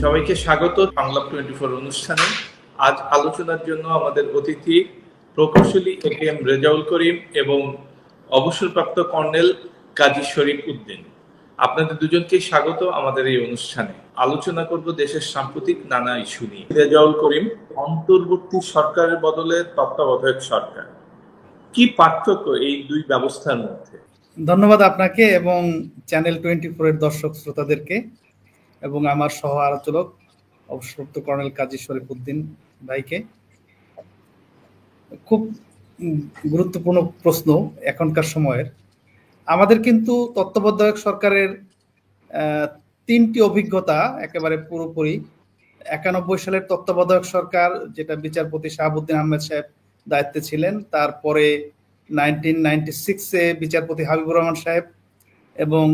সবাইকে স্বাগত বাংলা 24 অনুষ্ঠানে। আজ আলোচনার জন্য আমাদের অতিথি প্রকৌশলী এ.কে.এম. রেজাউল করিম এবং অবসরপ্রাপ্ত কর্নেল কাজী শরীফ উদ্দিন। আপনাদের দুজনকে স্বাগত আমাদের এই অনুষ্ঠানে। আলোচনা করব দেশের সাম্প্রতিক নানা ইস্যু নিয়ে। রেজাউল করিম, অন্তর্বর্তী সরকারের বদলে তত্ত্বাবধায়ক সরকার, কি পার্থক্য এই দুই ব্যবস্থার মধ্যে? ধন্যবাদ আপনাকে এবং চ্যানেল 24 এর দর্শক শ্রোতাদেরকে এবং আমার সহ আলোচক অবসরপ্রাপ্ত কর্নেল কাজী শরীফ উদ্দিন ভাইকে। খুব গুরুত্বপূর্ণ প্রশ্ন এখনকার সময়ের। আমাদের কিন্তু তত্ত্বাবধায়ক সরকারের তিনটি অভিজ্ঞতা একেবারে পুরোপুরি। 91 সালের তত্ত্বাবধায়ক সরকার, যেটা বিচারপতি শাহাবুদ্দিন আহমেদ সাহেব দায়িত্বে ছিলেন, তারপরে 1996-এ বিচারপতি হাবিবুর রহমান সাহেব এবং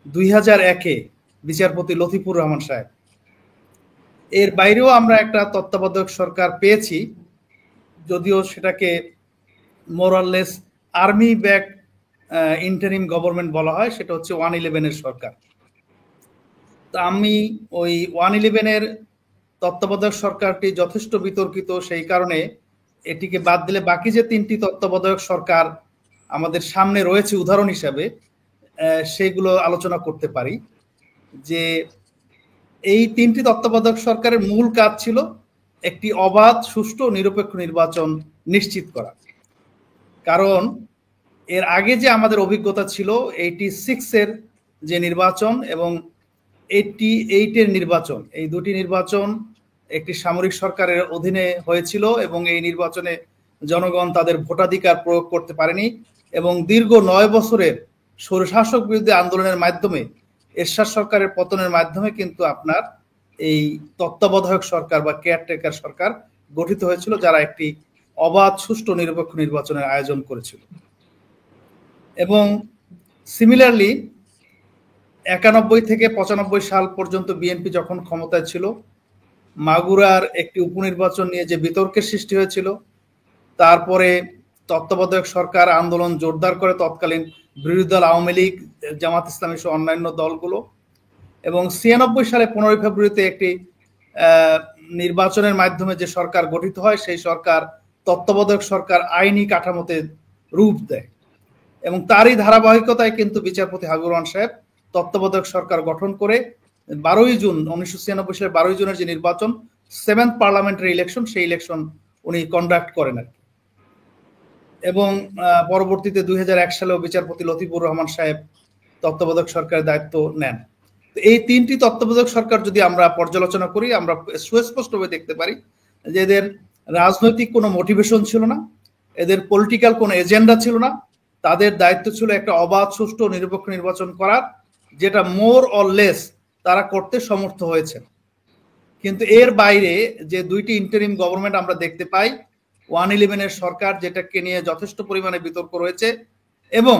2001-এ বিচারপতি লতিফুর রহমান সাহেব। এর বাইরেও আমরা একটা তত্ত্বাবধায়ক সরকার পেয়েছি, যদিও সেটাকে মোরাললেস আর্মি ব্যাক ইন্টারিম গভর্নমেন্ট বলা হয়। সেটা হচ্ছে 111-এর সরকার। তা আমি ওই 111-এর তত্ত্বাবধায়ক সরকারটি যথেষ্ট বিতর্কিত, সেই কারণে এটিকে বাদ দিলে বাকি যে তিনটি তত্ত্বাবধায়ক সরকার আমাদের সামনে রয়েছে উদাহরণ হিসাবে, সেগুলো আলোচনা করতে পারি। যে এই তিনটি তত্ত্বাবধায়ক সরকারের মূল কাজ ছিল একটি অবাধ, সুষ্ঠু, নিরপেক্ষ নির্বাচন নিশ্চিত করা। কারণ এর আগে যে আমাদের অভিজ্ঞতা ছিল 86-এর যে নির্বাচন এবং 88-এর নির্বাচন, এই দুটি নির্বাচন একটি সামরিক সরকারের অধীনে হয়েছিল এবং এই নির্বাচনে জনগণ তাদের ভোটাধিকার প্রয়োগ করতে পারেনি এবং দীর্ঘ 9 বছরের স্বৈরশাসক বিরোধী আন্দোলনের মাধ্যমে এরশাদ সরকারের পতনের মাধ্যমে কিন্তু আপনার এই তত্ত্বাবধায়ক সরকার বা কেয়ারটেকার সরকার গঠিত হয়েছিল, যারা একটি অবাধ, সুষ্ঠু, নিরপেক্ষ নির্বাচনের আয়োজন করেছিল। এবং সিমিলারলি 91 থেকে 95 সাল পর্যন্ত বিএনপি যখন ক্ষমতায় ছিল, মাগুরার একটি উপনির্বাচন নিয়ে যে বিতর্কের সৃষ্টি হয়েছিল, তারপরে তত্ত্বাবধায়ক সরকার আন্দোলন জোরদার করে তৎকালীন বিরোধী দল আওয়ামী লীগ, জামাত ইসলামী সহ অন্যান্য দলগুলো, এবং 96 সালে 15 ফেব্রুয়ারিতে একটি নির্বাচনের মাধ্যমে যে সরকার গঠিত হয়, সেই সরকার তত্ত্বাবধায়ক সরকার আইনি কাঠামোতে রূপ দেয়। এবং তারই ধারাবাহিকতায় কিন্তু বিচারপতি হাবিবুর রহমান সাহেব তত্ত্বাবধায়ক সরকার গঠন করে 12 জুন 1996 সালের 12 জুনের যে নির্বাচন, 7th পার্লামেন্টারি ইলেকশন, সেই ইলেকশন উনি কন্ডাক্ট করেন আর কি। এবং পরবর্তীতে 2001 সালেও বিচারপতি লতিফুর রহমান সাহেব তত্ত্বাবধায়ক সরকারের দায়িত্ব নেন। এই তিনটি তত্ত্বাবধায়ক সরকার যদি আমরা পর্যালোচনা করি, আমরা সুস্পষ্টভাবে দেখতে পারি যে এদের রাজনৈতিক কোনো মোটিভেশন ছিল না, এদের পলিটিক্যাল কোনো এজেন্ডা ছিল না। তাদের দায়িত্ব ছিল একটা অবাধ, সুষ্ঠু, নিরপেক্ষ নির্বাচন করার, যেটা মোর অর লেস তারা করতে সমর্থ হয়েছে। কিন্তু এর বাইরে যে দুইটি ইন্টারিম গভর্নমেন্ট আমরা দেখতে পাই, 111-এর সরকার, যেটাকে নিয়ে যথেষ্ট পরিমাণে বিতর্ক রয়েছে, এবং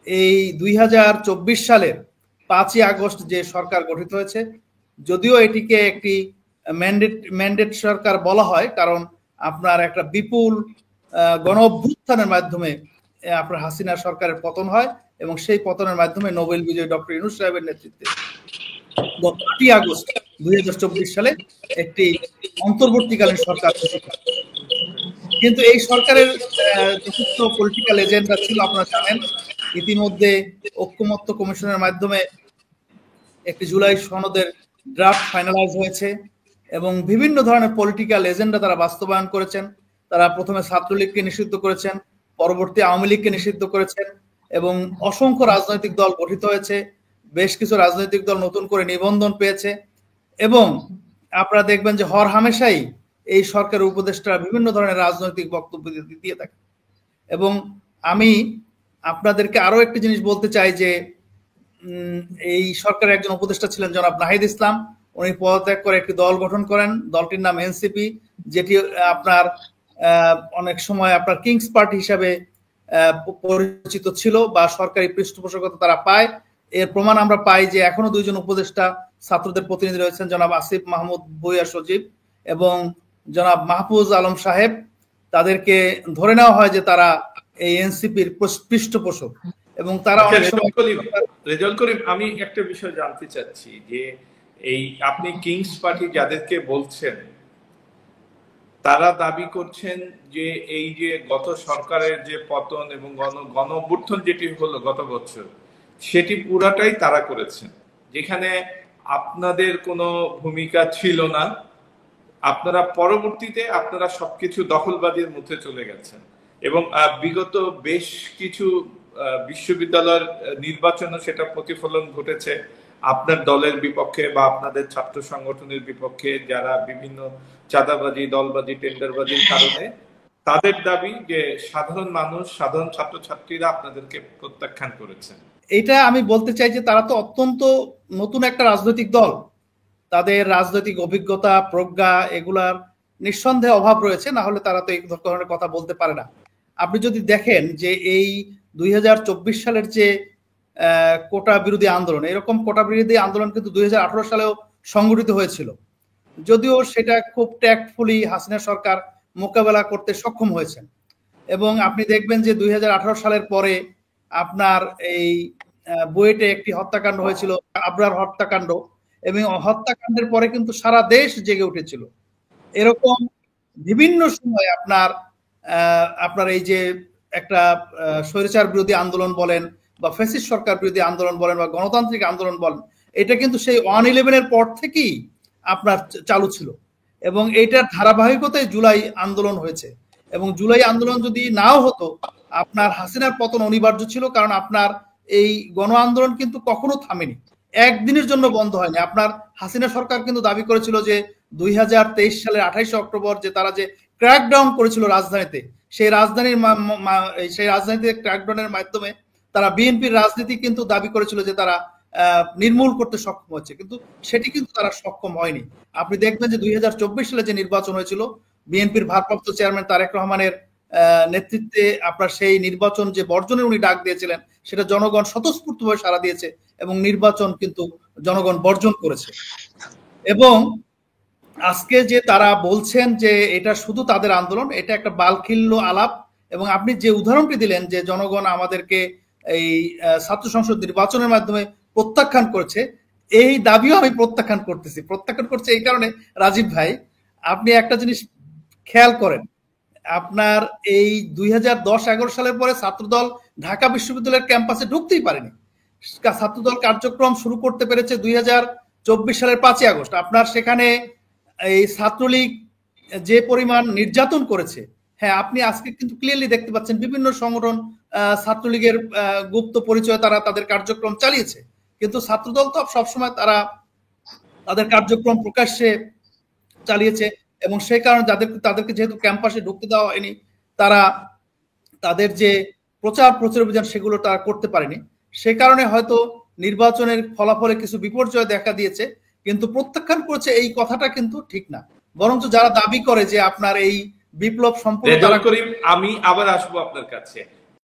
এই 2024 সালের 5ই আগস্ট যে সরকার গঠিত হয়েছে, যদিও এটিকে একটি ম্যান্ডেট সরকার বলা হয়, কারণ আপনার একটা বিপুল গণ অভ্যুত্থানের মাধ্যমে আপনার হাসিনা সরকারের পতন হয় এবং সেই পতনের মাধ্যমে নোবেল বিজয়ী ডক্টর ইউনূস সাহেবের নেতৃত্বে 8ই আগস্ট 2024 সালে একটি অন্তর্বর্তীকালীন সরকার। কিন্তু এই সরকারের যথেষ্ট পলিটিক্যাল এজেন্ডা ছিল, আপনারা জানেন। ইতিমধ্যে ঐক্যমত্য কমিশনের মাধ্যমে একটি জুলাই সনদের ড্রাফট ফাইনালাইজ হয়েছে এবং বিভিন্ন ধরনের পলিটিক্যাল এজেন্ডা তারা বাস্তবায়ন করেছেন। তারা প্রথমে ছাত্রলীগকে নিষিদ্ধ করেছেন, পরবর্তী আওয়ামী লীগকে নিষিদ্ধ করেছেন এবং অসংখ্য রাজনৈতিক দল গঠিত হয়েছে। বেশ কিছু রাজনৈতিক দল নতুন করে নিবন্ধন পেয়েছে এবং আপনারা দেখবেন যে হর হামেশাই এই সরকারের উপদেষ্টারা বিভিন্ন ধরনের রাজনৈতিক বক্তব্য দিয়ে থাকে। এবং আমি আপনাদেরকে আরো একটি জিনিস বলতে চাই যে এই সরকারের একজন উপদেষ্টা ছিলেন জনাব নাহিদ ইসলাম। উনি পদত্যাগ করে একটি দল গঠন করেন, দলটির নাম এনসিপি, যেটি আপনার অনেক সময় আপনার কিংস পার্টি হিসাবে পরিচিত ছিল বা সরকারি পৃষ্ঠপোষকতা তারা পায়। এর প্রমাণ আমরা পাই যে এখনো দুইজন উপদেষ্টা ছাত্রদের প্রতিনিধি রয়েছেন, জনাব আসিফ মাহমুদ ভূঁইয়া সচিব এবং জনাব মাহফুজ আলম সাহেব। তাদেরকে ধরে নেওয়া হয় যে তারা এই এনসিপির পৃষ্ঠপোষক। এবং তারা আচ্ছা, অনেক সময় রেজাউল করিম, আমি একটা বিষয় জানতে চাচ্ছি যে এই আপনি কিংস পার্টি যাদেরকে বলছেন তারা দাবি করছেন যে এই যে গত সরকারের যে পতন এবং গণ অভ্যুত্থান যেটি হলো গত বছর, সেটি পুরাটাই তারা করেছেন, যেখানে আপনাদের কোনো ভূমিকা ছিল না। আপনারা পরবর্তীতে আপনারা সবকিছু দখলবাজির মধ্যে চলে গেছেন এবং বিগত বেশ কিছু বিশ্ববিদ্যালয়ের নির্বাচনে সেটা প্রতিফলন ঘটেছে আপনার দলের বিপক্ষে বা আপনাদের ছাত্র সংগঠনের বিপক্ষে, যারা বিভিন্ন চাঁদাবাজি, দলবাজি, টেন্ডারবাজির কারণে তাদের দাবি যে সাধারণ মানুষ, সাধারণ ছাত্রছাত্রীরা আপনাদেরকে প্রত্যাখ্যান করেছেন। এটা আমি বলতে চাই যে তারা তো অত্যন্ত নতুন একটা রাজনৈতিক দল, তাদের রাজনৈতিক অভিজ্ঞতা, প্রজ্ঞা এগুলার নিঃসন্দেহে অভাব রয়েছে, না হলে তারা তো এই ধরনের কথা বলতে পারে না। আপনি যদি দেখেন যে এই 2024 সালের যে কোটা বিরোধী আন্দোলন, এরকম কোটা বিরোধী আন্দোলন কিন্তু 2018 সালেও সংগঠিত হয়েছিল, যদিও সেটা খুব ট্যাক্টফুলি হাসিনা সরকার মোকাবেলা করতে সক্ষম হয়েছেন। এবং আপনি দেখবেন যে 2018 সালের পরে আপনার এই বুয়েটে একটি হত্যাকাণ্ড হয়েছিল, আবরার হত্যাকাণ্ড, এবং হত্যাকাণ্ডের পরে কিন্তু সারা দেশ জেগে উঠেছিল। এরকম বিভিন্ন সময় আপনার এই যে একটা স্বৈরাচার বিরোধী আন্দোলন বলেন বা ফ্যাসিস্ট সরকার বিরোধী আন্দোলন বলেন বা গণতান্ত্রিক আন্দোলন বলেন, এটা কিন্তু সেই 1/11 পর থেকেই আপনার চালু ছিল এবং এইটার ধারাবাহিকতায় জুলাই আন্দোলন হয়েছে। এবং জুলাই আন্দোলন যদি নাও হতো, আপনার হাসিনার পতন অনিবার্য ছিল, কারণ আপনার এই গণ আন্দোলন কিন্তু কখনো থামেনি, একদিনের জন্য বন্ধ হয়নি। আপনার হাসিনা সরকার কিন্তু দাবি করেছিল যে 2023 সালের 28 অক্টোবর যে তারা যে ক্র্যাকডাউন করেছিল রাজধানীতে, সেই রাজধানীতে ক্র্যাকডাউনের মাধ্যমে তারা বিএনপির রাজনীতি কিন্তু দাবি করেছিল যে তারা নির্মূল করতে সক্ষম হচ্ছে, কিন্তু সেটি কিন্তু তারা সক্ষম হয়নি। আপনি দেখবেন যে 2024 সালে যে নির্বাচন হয়েছিল, বিএনপির ভারপ্রাপ্ত চেয়ারম্যান তারেক রহমানের নেতৃত্বে আপনার সেই নির্বাচন যে বর্জনের উনি ডাক দিয়েছিলেন, সেটা জনগণ স্বতঃস্ফূর্তভাবে সাড়া দিয়েছে এবং নির্বাচন কিন্তু জনগণ বর্জন করেছে। এবং আজকে যে তারা বলছেন যে এটা শুধু তাদের আন্দোলন, এটা একটা বালখিল্য আলাপ। এবং আপনি যে উদাহরণটি দিলেন যে জনগণ আমাদেরকে এই ছাত্র সংসদ নির্বাচনের মাধ্যমে প্রত্যাখ্যান করেছে, এই দাবিও আমি প্রত্যাখ্যান করছে এই কারণে, রাজীব ভাই আপনি একটা জিনিস খেয়াল করেন, আপনার এই 2010-11 সালের পরে ছাত্রদল ঢাকা বিশ্ববিদ্যালয়ের ক্যাম্পাসে ঢুকতেই পারেনি। ছাত্রদল কার্যক্রম শুরু করতে পেরেছে 2024 সালের 5ই আগস্ট। আপনার সেখানে এই ছাত্রলীগ যে পরিমাণ নির্যাতন করেছে, হ্যাঁ আপনি আজকে কিন্তু ক্লিয়ারলি দেখতে পাচ্ছেন বিভিন্ন সংগঠন ছাত্রলীগের গুপ্ত পরিচয়ে তারা তাদের কার্যক্রম চালিয়েছে, কিন্তু ছাত্রদল তো সবসময় তারা তাদের কার্যক্রম প্রকাশ্যে চালিয়েছে এবং সেই কারণে তাদেরকে যেহেতু ক্যাম্পাসে ঢুকতে দেওয়া হয়নি, তারা তাদের যে প্রচার অভিযান সেগুলো তারা করতে পারেনি। সে কারণে হয়তো নির্বাচনের ফলাফলে কিছু বিপর্যয় দেখা দিয়েছে, কিন্তু প্রত্যাখ্যান করেছে এই কথাটা কিন্তু ঠিক না। বরঞ্চ যারা দাবি করে যে আপনার এই বিপ্লব সম্পূর্ণ, আমি আবার আসবো আপনার কাছে।